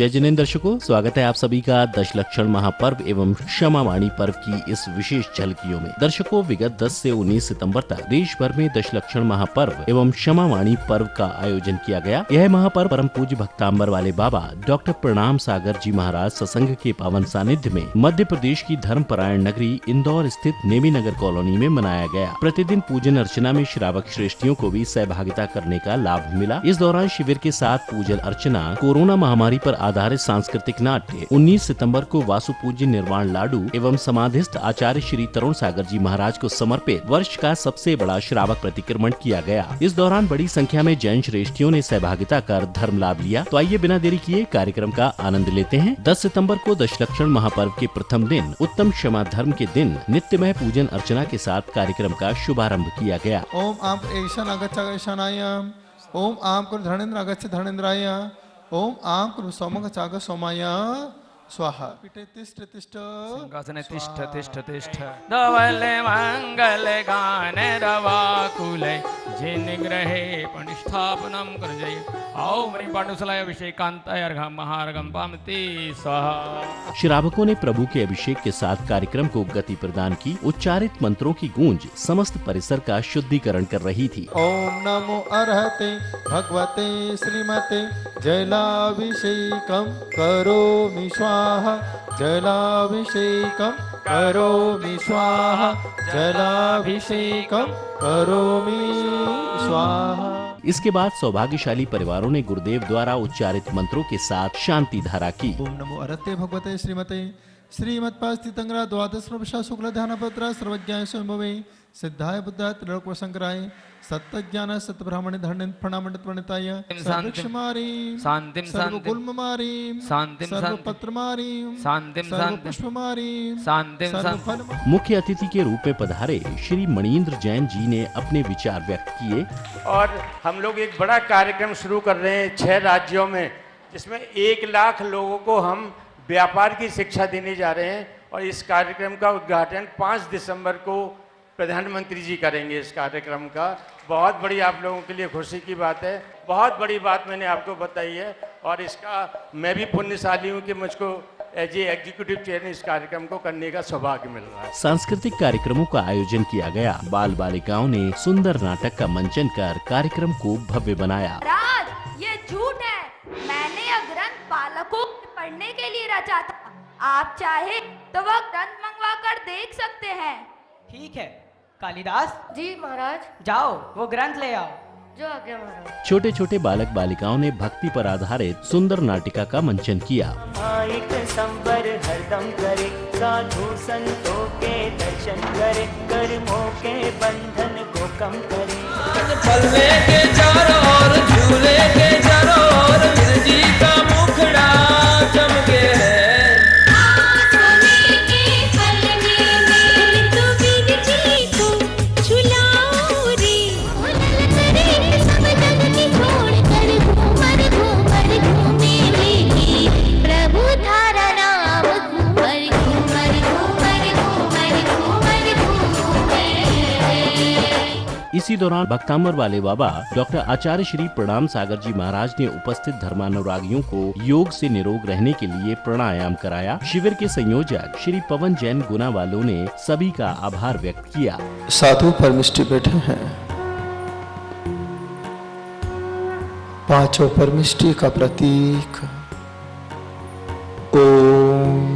जय जिनेंद्र दर्शकों, स्वागत है आप सभी का दशलक्षण महापर्व एवं क्षमावाणी पर्व की इस विशेष झलकियों में। दर्शकों, विगत 10 से 19 सितंबर तक देश भर में दशलक्षण महापर्व एवं क्षमावाणी पर्व का आयोजन किया गया। यह महापर्व परम पूज्य भक्तांबर वाले बाबा डॉक्टर प्रणाम सागर जी महाराज सत्संग के पावन सानिध्य में मध्य प्रदेश की धर्मपरायण नगरी इंदौर स्थित नेमी नगर कॉलोनी में मनाया गया। प्रतिदिन पूजन अर्चना में श्रावक श्रेष्ठियों को भी सहभागिता करने का लाभ मिला। इस दौरान शिविर के साथ पूजन अर्चना, कोरोना महामारी पर आधारित सांस्कृतिक नाट्य, 19 सितंबर को वासु पूज्य निर्वाण लाडू एवं समाधिस्थ आचार्य श्री तरुण सागर जी महाराज को समर्पित वर्ष का सबसे बड़ा श्रावक प्रतिक्रमण किया गया। इस दौरान बड़ी संख्या में जैन श्रेष्ठियों ने सहभागिता कर धर्म लाभ लिया। तो आइए बिना देरी किए कार्यक्रम का आनंद लेते हैं। 10 सितंबर को दशलक्षण महापर्व के प्रथम दिन उत्तम क्षमा धर्म के दिन नित्यमय पूजन अर्चना के साथ कार्यक्रम का शुभारंभ किया गया। ओम आम ईशान आगच्छ ईशानाय, ओम आम कुरु धर्मेन्द्र आगच्छ धर्मेन्द्राय, ओम आम कुरु सोमगच्छ सोमाय स्वाहा। पीठे तिष्ठ तिष्ठ, सिंहासने तिष्ठ तिष्ठ तिष्ठ। धवले मंगल गाने रवाकुले जिन ग्रहे प्रतिष्ठापनम कर जय। ओम ह्रीं पाण्डुसलाय अभिषेकांताय अर्घं महार्घं पामति स्वाहा। श्रावकों ने प्रभु के अभिषेक के साथ कार्यक्रम को गति प्रदान की। उच्चारित मंत्रों की गूंज समस्त परिसर का शुद्धिकरण कर रही थी। ओम नमो अर्हते भगवते श्रीमते जलाभिषेकम करोमि स्वाहा, जलाभिषेकम करोमि स्वाहा, जलाभिषेकम करोमि स्वाहा। इसके बाद सौभाग्यशाली परिवारों ने गुरुदेव द्वारा उच्चारित मंत्रों के साथ शांति धारा की। ओम नमो अर्हते भगवते श्रीमते श्रीमत्पास्थितंगरा द्वादश प्रभुषा शुक्ल ध्यान पत्र सर्वज्ञाय स्वयंभवे सिद्धाय बुद्धाय त्रिलोक शंकराय सत्यज्ञान सत्य ब्राह्मण धर्म प्रणामंड प्रणताय सर्वक्षमारी शांतिम सर्वकुलमारी शांतिम सर्वपत्रमारी शांतिम सर्वपुष्पमारी शांतिम शांतिम। मुख्य अतिथि के रूप में पधारे श्री मणीन्द्र जैन जी ने अपने विचार व्यक्त किए। और हम लोग एक बड़ा कार्यक्रम शुरू कर रहे हैं 6 राज्यों में, जिसमें 1 लाख लोगों को हम व्यापार की शिक्षा देने जा रहे हैं। और इस कार्यक्रम का उद्घाटन 5 दिसंबर को प्रधानमंत्री जी करेंगे। इस कार्यक्रम का बहुत बड़ी आप लोगों के लिए खुशी की बात है। बहुत बड़ी बात मैंने आपको बताई है और इसका मैं भी पुण्यशाली हूँ कि मुझको एज ए एग्जीक्यूटिव चेयरमैन इस कार्यक्रम को करने का सौभाग्य मिल रहा है। सांस्कृतिक कार्यक्रमों का आयोजन किया गया। बाल बालिकाओं ने सुंदर नाटक का मंचन कर कार्यक्रम को भव्य बनाया। राज, ये झूठ है। मैंने यह ग्रंथ बालकों को पढ़ने के लिए रचा था। आप चाहे तो वह ग्रंथ मंगवा कर देख सकते हैं। ठीक है कालिदास जी महाराज। जाओ वो ग्रंथ ले आओ। जो आज्ञा महाराज। छोटे छोटे बालक बालिकाओं ने भक्ति पर आधारित सुंदर नाटिका का मंचन किया। एक संबर हरदम करे, साधु संतों के दर्शन करे, कर्मों के बंधन को कम करे। फलने के चारों ओर, झूले के चारों ओर, जी का मुखड़ा चमके है। इसी दौरान भक्तांबर वाले बाबा डॉक्टर आचार्य श्री प्रणाम सागर जी महाराज ने उपस्थित धर्मानुरागियों को योग से निरोग रहने के लिए प्राणायाम कराया। शिविर के संयोजक श्री पवन जैन गुना वालों ने सभी का आभार व्यक्त किया। साधु परमिष्टि बैठे हैं। 5 परमिष्टि का प्रतीक ओम।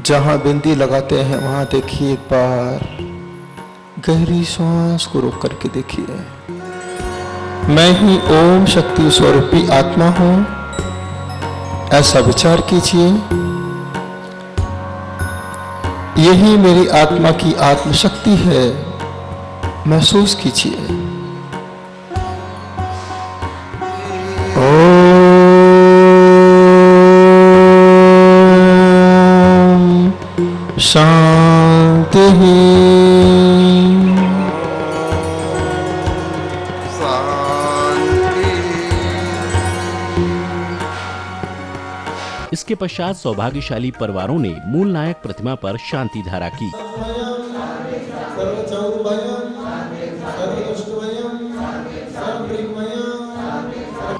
जहां बिंदी लगाते हैं वहां देखिए, एक बार गहरी सांस को रोक करके देखिए। मैं ही ओम शक्ति स्वरूपी आत्मा हूं, ऐसा विचार कीजिए। यही मेरी आत्मा की आत्मशक्ति है, महसूस कीजिए। शांति इसके पश्चात सौभाग्यशाली परिवारों ने मूल नायक प्रतिमा पर शांति धारा की।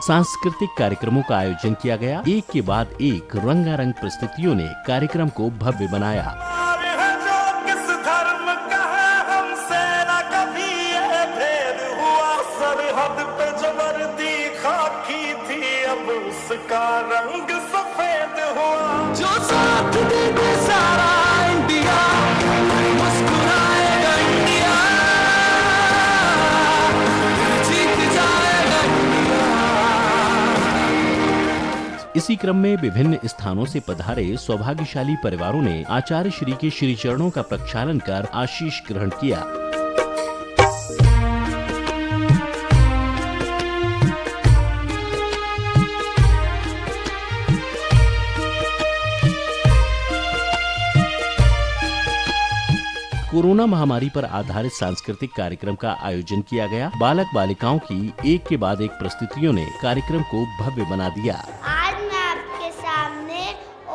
सांस्कृतिक कार्यक्रमों का आयोजन किया गया। एक के बाद एक रंगारंग प्रस्तुतियों ने कार्यक्रम को भव्य बनाया। उसका रंग सफेद हुआ, जो साथ दे सारा इंडिया, मुस्कुराएगा इंडिया, जीत जाएगा इंडिया। इसी क्रम में विभिन्न स्थानों से पधारे सौभाग्यशाली परिवारों ने आचार्य श्री के श्री चरणों का प्रक्षालन कर आशीष ग्रहण किया। कोरोना महामारी पर आधारित सांस्कृतिक कार्यक्रम का आयोजन किया गया। बालक बालिकाओं की एक के बाद एक प्रस्तुतियों ने कार्यक्रम को भव्य बना दिया। आज मैं आपके सामने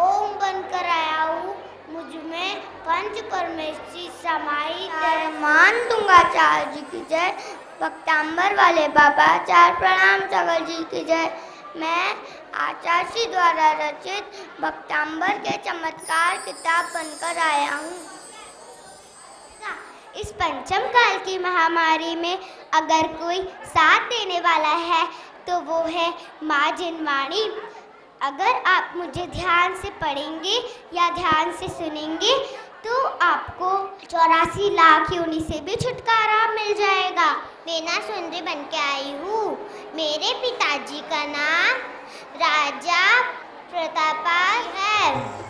ओम बनकर आया हूँ, मुझ में पंच परमेश्वरी समाई है। मान दूंगा आचार्य जी की जय, भक्तांबर वाले बाबा आचार्य प्रणाम सगल जी की जय। मैं आचार्य जी द्वारा रचित भक्तांबर के चमत्कार किताब बनकर आया हूँ। इस पंचम काल की महामारी में अगर कोई साथ देने वाला है तो वो है माँ जिनवाणी। अगर आप मुझे ध्यान से पढ़ेंगे या ध्यान से सुनेंगे तो आपको 84 लाख योनि से भी छुटकारा मिल जाएगा। मैं ना सुंदरी बन के आई हूँ। मेरे पिताजी का नाम राजा प्रतापाल है।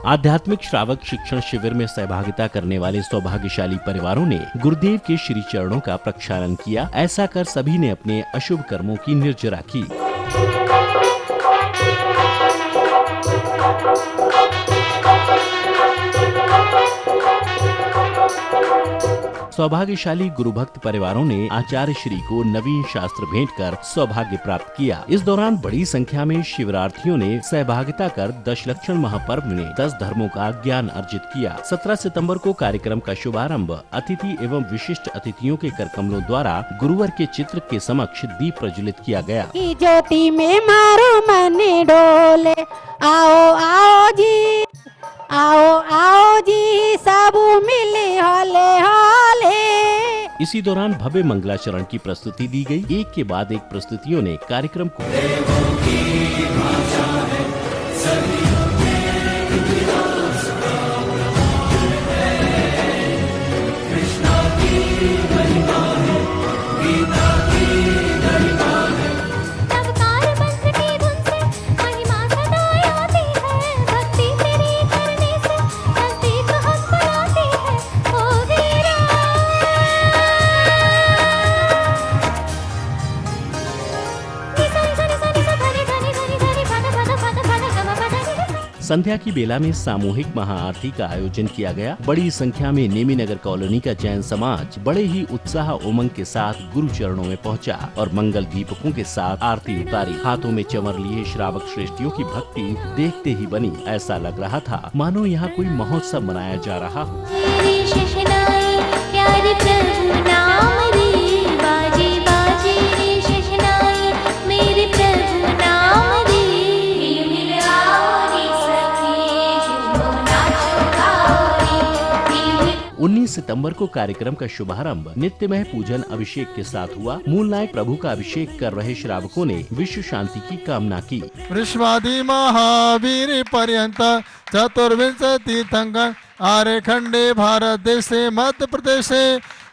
आध्यात्मिक श्रावक शिक्षण शिविर में सहभागिता करने वाले सौभाग्यशाली परिवारों ने गुरुदेव के श्री चरणों का प्रक्षालन किया। ऐसा कर सभी ने अपने अशुभ कर्मों की निर्जरा की। सौभाग्यशाली गुरुभक्त परिवारों ने आचार्य श्री को नवीन शास्त्र भेंट कर सौभाग्य प्राप्त किया। इस दौरान बड़ी संख्या में शिवरार्थियों ने सहभागिता कर दशलक्षण महापर्व में 10 धर्मों का ज्ञान अर्जित किया। 17 सितंबर को कार्यक्रम का शुभारंभ अतिथि एवं विशिष्ट अतिथियों के करकमलों द्वारा गुरुवर के चित्र के समक्ष दीप प्रज्वलित किया गया। ज्योति में मारो मन डोले, आओ आओ जी, आओ आओ जी, सब मिले हले हले। इसी दौरान भव्य मंगलाचरण की प्रस्तुति दी गई। एक के बाद एक प्रस्तुतियों ने कार्यक्रम को संध्या की बेला में सामूहिक महाआरती का आयोजन किया गया। बड़ी संख्या में नेमी नगर कॉलोनी का जैन समाज बड़े ही उत्साह उमंग के साथ गुरु चरणों में पहुंचा और मंगल दीपकों के साथ आरती उतारी। हाथों में चमर लिए श्रावक श्रेष्ठियों की भक्ति देखते ही बनी। ऐसा लग रहा था मानो यहाँ कोई महोत्सव मनाया जा रहा हो। सितंबर को कार्यक्रम का शुभारंभ नित्यमय पूजन अभिषेक के साथ हुआ। मूल नायक प्रभु का अभिषेक कर रहे श्रावकों ने विश्व शांति की कामना की। वृषवादी महावीर पर्यंत चतुर्विंशति तीर्थंकर आर्यखंडे भारत देशे मध्य प्रदेशे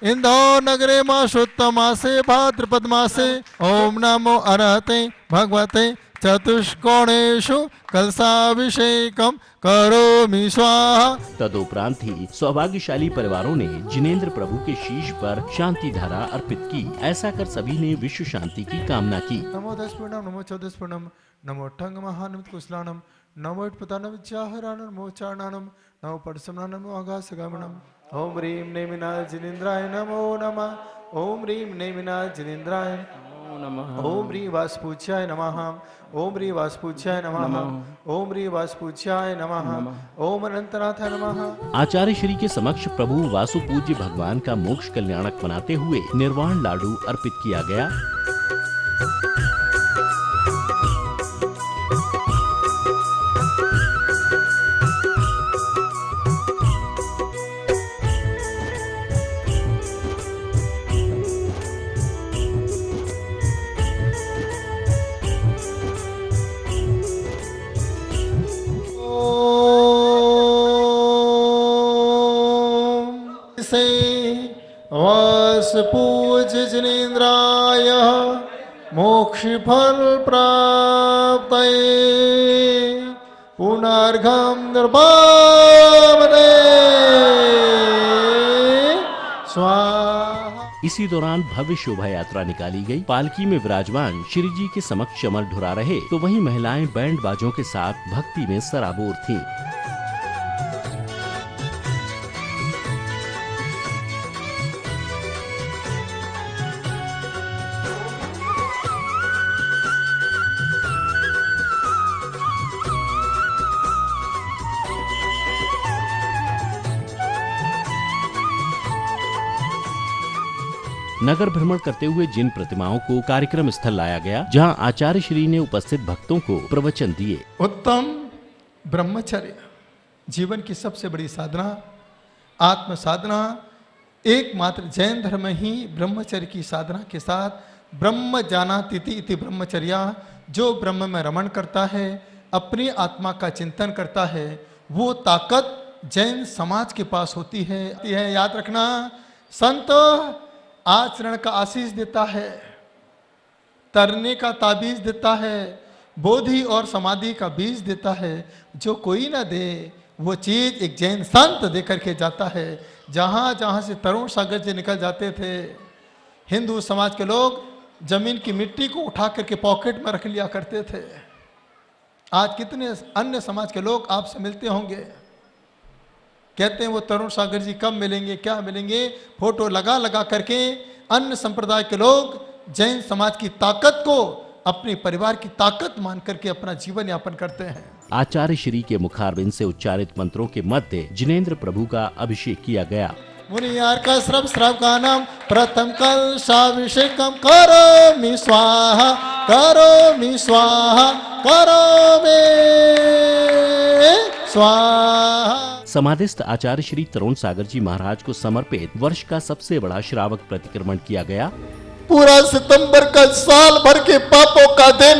इंदौर नगरे मासोत्तमासे भाद्रपद मासे ओम नमो अरहते भगवते चतुष्कोणेषु कलशाभिषेकम करोमि स्वाहा। तदुपरांत ही सौभाग्यशाली परिवारों ने जिनेंद्र प्रभु के शीश पर शांति धारा अर्पित की। ऐसा कर सभी ने विश्व शांति की कामना की। नमो दशपूर्णम नमो चौदशपूर्णम नमो ठंग महानिमित कुशलानम नमो उत्पतान विचाहरानम नमो चारणानम नमो परसमना नमो आकाशगमनम ओम ह्रीं नेमिनाथ जिनेन्द्राय नमो नमः ओम ह्रीं नेमिनाथ जिनेन्द्राय नमो नमः ओम ह्रीं वासपूज्याय नमः ओम ह्रीं वासपूज्याय नमः ओम ह्रीं वासपूज्याय नमः ओम अनंतनाथाय नमः। आचार्य श्री के समक्ष प्रभु वासु पूज्य भगवान का मोक्ष कल्याणक बनाते हुए निर्वाण लाडू अर्पित किया गया। वास पूज्य जिनेन्द्राय मोक्ष फल प्राप्त पुनर्घम निर्वामने स्वाहा। इसी दौरान भव्य शोभा यात्रा निकाली गई। पालकी में विराजमान श्री जी के समक्ष चमर ढुरा रहे तो वहीं महिलाएं बैंड बाजों के साथ भक्ति में सराबोर थीं। नगर भ्रमण करते हुए जिन प्रतिमाओं को कार्यक्रम स्थल लाया गया, जहां आचार्य श्री ने उपस्थित भक्तों को प्रवचन दिए। उत्तम ब्रह्मचर्य जीवन की सबसे बड़ी साधना, आत्म साधना। एकमात्र जैन धर्म ही ब्रह्मचर्य की साधना के साथ ब्रह्म जानाति इति ब्रह्मचर्या, जो ब्रह्म में रमण करता है, अपनी आत्मा का चिंतन करता है, वो ताकत जैन समाज के पास होती है। याद रखना, संत आचरण का आशीष देता है, तरने का ताबीज देता है, बोधि और समाधि का बीज देता है। जो कोई ना दे वो चीज एक जैन संत देकर के जाता है। जहां जहां से तरुण सागर जी निकल जाते थे, हिंदू समाज के लोग जमीन की मिट्टी को उठा करके पॉकेट में रख लिया करते थे। आज कितने अन्य समाज के लोग आपसे मिलते होंगे, कहते हैं वो तरुण सागर जी कब मिलेंगे, क्या मिलेंगे, फोटो लगा लगा करके। अन्य संप्रदाय के लोग जैन समाज की ताकत को अपने परिवार की ताकत मान करके अपना जीवन यापन करते हैं। आचार्य श्री के मुखारबिंद से उच्चारित मंत्रों के मध्य जिनेन्द्र प्रभु का अभिषेक किया गया। मुनियार का स्रव गानम प्रथम कलशाभिषेकम करोमि स्वाहा करोमि स्वाहा करोमि स्वाहा। समाधिस्थ आचार्य श्री तरुण सागर जी महाराज को समर्पित वर्ष का सबसे बड़ा श्रावक प्रतिक्रमण किया गया। पूरा सितंबर का साल भर के पापों का दिन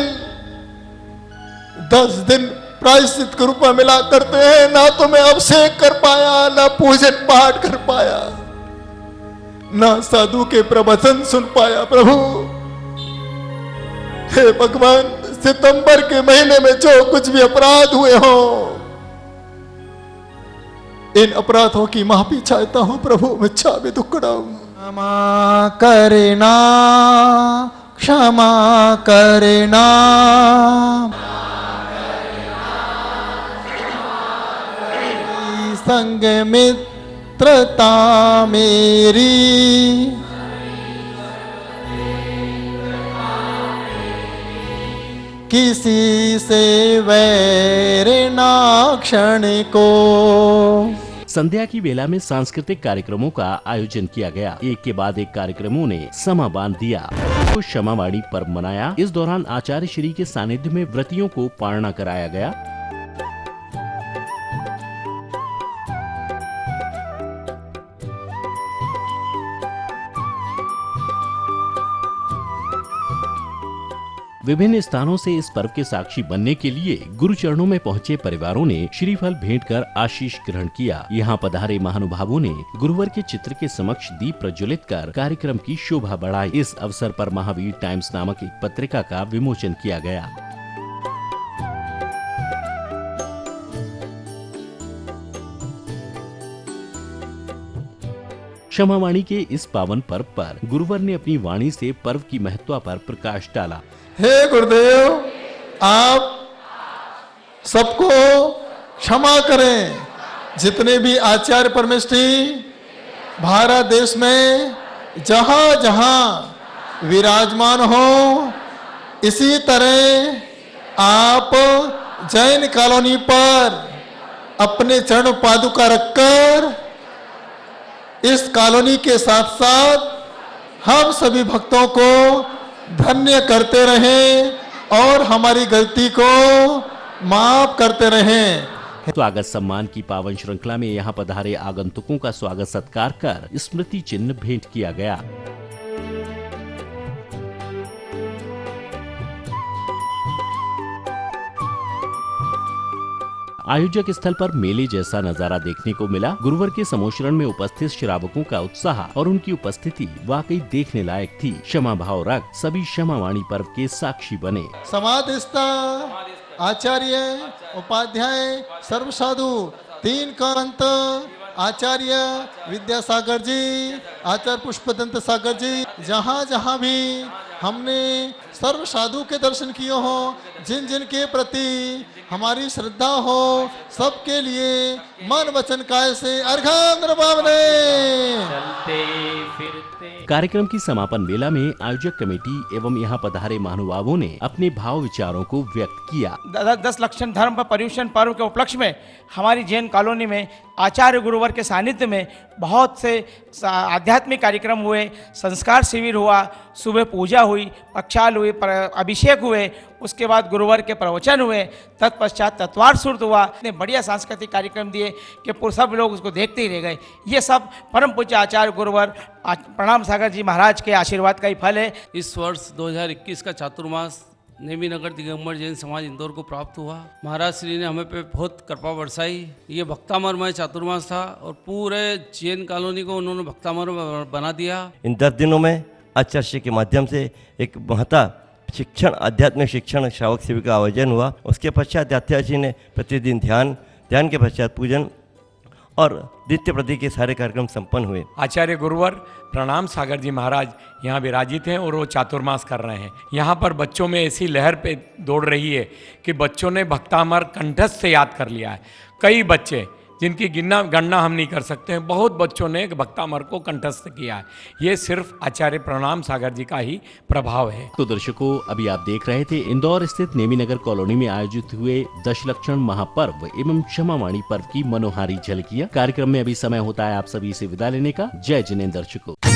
10 दिन प्रायश्चित के रूप में मिला करते हैं। ना तो मैं अभिषेक कर पाया, ना पूजन पाठ कर पाया, ना साधु के प्रवचन सुन पाया। प्रभु हे भगवान, सितंबर के महीने में जो कुछ भी अपराध हुए हो, इन अपराधों की माफी चाहता हूं प्रभु। मिच्छामि दुक्कडम। क्षमा करना, क्षमा करना, संग मित्रता मेरी, किसी से वैर ना क्षण को। संध्या की बेला में सांस्कृतिक कार्यक्रमों का आयोजन किया गया। एक के बाद एक कार्यक्रमों ने समा बांध दिया। तो क्षमावाणी पर्व मनाया। इस दौरान आचार्य श्री के सानिध्य में व्रतियों को पारणा कराया गया। विभिन्न स्थानों से इस पर्व के साक्षी बनने के लिए गुरु चरणों में पहुंचे परिवारों ने श्रीफल भेंट कर आशीष ग्रहण किया। यहाँ पधारे महानुभावों ने गुरुवर के चित्र के समक्ष दीप प्रज्वलित कर कार्यक्रम की शोभा बढ़ाई। इस अवसर पर महावीर टाइम्स नामक एक पत्रिका का विमोचन किया गया। क्षमावाणी के इस पावन पर्व पर गुरुवर ने अपनी वाणी से पर्व की महत्ता पर प्रकाश डाला। हे गुरुदेव, आप सबको क्षमा करें, जितने भी आचार्य परमेष्ठी भारत देश में जहां जहां विराजमान हो, इसी तरह आप जैन कॉलोनी पर अपने चरण पादुका रखकर इस कॉलोनी के साथ साथ हम सभी भक्तों को धन्य करते रहें और हमारी गलती को माफ करते रहें। स्वागत सम्मान की पावन श्रृंखला में यहाँ पधारे आगंतुकों का स्वागत सत्कार कर स्मृति चिन्ह भेंट किया गया। आयोजक स्थल पर मेले जैसा नजारा देखने को मिला। गुरुवार के समोशरण में उपस्थित श्रावकों का उत्साह और उनकी उपस्थिति वाकई देखने लायक थी। क्षमा भाव रख सभी क्षमा वाणी पर्व के साक्षी बने। समाधिस्थ आचार्य उपाध्याय सर्व साधु तीन का अंत आचार्य विद्यासागर जी, आचार्य पुष्पदंत सागर जी, जहाँ जहाँ भी हमने सर्व साधु के दर्शन किए हो, जिन जिन के प्रति हमारी श्रद्धा हो, सबके लिए मन वचन काय से अर्घ्य भावने। चलते फिरते कार्यक्रम की समापन मेला में आयोजक कमेटी एवं यहाँ पधारे महानुभावों ने अपने भाव विचारों को व्यक्त किया। 10 लक्षण धर्म पर पर्युषण पर्व के उपलक्ष्य में हमारी जैन कॉलोनी में आचार्य गुरुवर के सानिध्य में बहुत से आध्यात्मिक कार्यक्रम हुए। संस्कार शिविर हुआ, सुबह पूजा हुई, प्रक्षाल हुई, अभिषेक हुए, उसके बाद गुरुवर के प्रवचन हुए, तत्पश्चात तत्वार सुर्त हुआ। इतने बढ़िया सांस्कृतिक कार्यक्रम दिए कि सब लोग उसको देखते ही रह गए। ये सब परम पूज्य आचार्य गुरुवर प्रणाम सागर जी महाराज के आशीर्वाद का ही फल है। इस वर्ष 2021 का चातुर्मास नेमी नगर दिगंबर जैन समाज इंदौर को प्राप्त हुआ। महाराज श्री ने हमें पे बहुत कृपा बरसाई। ये भक्तामरमय चातुर्मास था और पूरे जैन कॉलोनी को उन्होंने भक्तामरमय बना दिया। इन 10 दिनों में आचार्य के माध्यम से एक महता शिक्षण, आध्यात्मिक शिक्षण श्रावक शिविर का आयोजन हुआ। उसके पश्चात आचार्य ने प्रतिदिन ध्यान के पश्चात पूजन और नित्य प्रति के सारे कार्यक्रम संपन्न हुए। आचार्य गुरुवर प्रणाम सागर जी महाराज यहाँ विराजित हैं और वो चातुर्मास कर रहे हैं। यहाँ पर बच्चों में ऐसी लहर पे दौड़ रही है कि बच्चों ने भक्तामर कंठस्थ से याद कर लिया है। कई बच्चे जिनकी गणना हम नहीं कर सकते हैं, बहुत बच्चों ने भक्तामर को कंठस्थ किया है। ये सिर्फ आचार्य प्रणाम सागर जी का ही प्रभाव है। तो दर्शकों, अभी आप देख रहे थे इंदौर स्थित नेमी नगर कॉलोनी में आयोजित हुए दशलक्षण महापर्व एवं क्षमा वाणी पर्व की मनोहारी झलकियां। कार्यक्रम में अभी समय होता है आप सभी से विदा लेने का। जय जिनेंद्र दर्शकों।